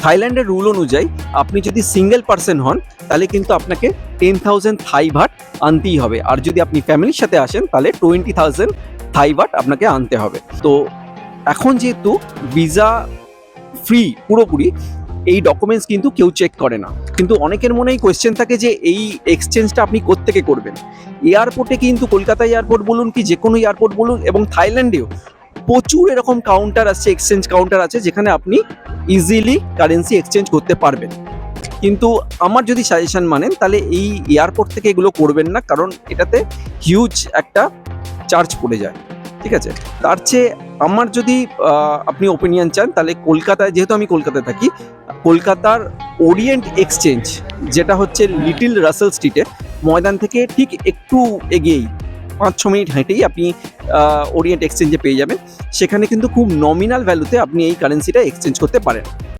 থাইল্যান্ডের রুল অনুযায়ী আপনি যদি সিঙ্গেল পার্সন হন তাহলে কিন্তু আপনাকে 10,000 থাই বাট আনতেই হবে, আর যদি আপনি ফ্যামিলির সাথে আসেন তাহলে 20,000 থাই বাট আপনাকে আনতে হবে। তো এখন যেহেতু ভিসা ফ্রি পুরোপুরি, এই ডকুমেন্টস কিন্তু কেউ চেক করে না। কিন্তু অনেকের মনেই কোয়েশ্চেন থাকে যে এই এক্সচেঞ্জটা আপনি কোত্থেকে করবেন। এয়ারপোর্টে কিন্তু কলকাতা এয়ারপোর্ট বলুন কি যে কোনো এয়ারপোর্ট বলুন, এবং থাইল্যান্ডেও প্রচুর এরকম কাউন্টার আছে, এক্সচেঞ্জ কাউন্টার আছে যেখানে আপনি ইজিলি কারেন্সি এক্সচেঞ্জ করতে পারবেন। কিন্তু আমার যদি সাজেশন মানেন তাহলে এই এয়ারপোর্ট থেকে এগুলো করবেন না, কারণ এটাতে হিউজ একটা চার্জ পড়ে যায়। ঠিক আছে, তার চেয়ে আমার যদি আপনি ওপিনিয়ন চান তাহলে কলকাতায়, যেহেতু আমি কলকাতায় থাকি, কলকাতার ওরিয়েন্ট এক্সচেঞ্জ যেটা হচ্ছে লিটিল রাসেল স্ট্রিটে, ময়দান থেকে ঠিক একটু এগিয়েই 5-6 মিনিট হেঁটেই আপনি ওরিয়েন্ট এক্সচেঞ্জে পেয়ে যাবেন। সেখানে কিন্তু খুব নমিনাল ভ্যালুতে আপনি এই কারেন্সিটা এক্সচেঞ্জ করতে পারেন।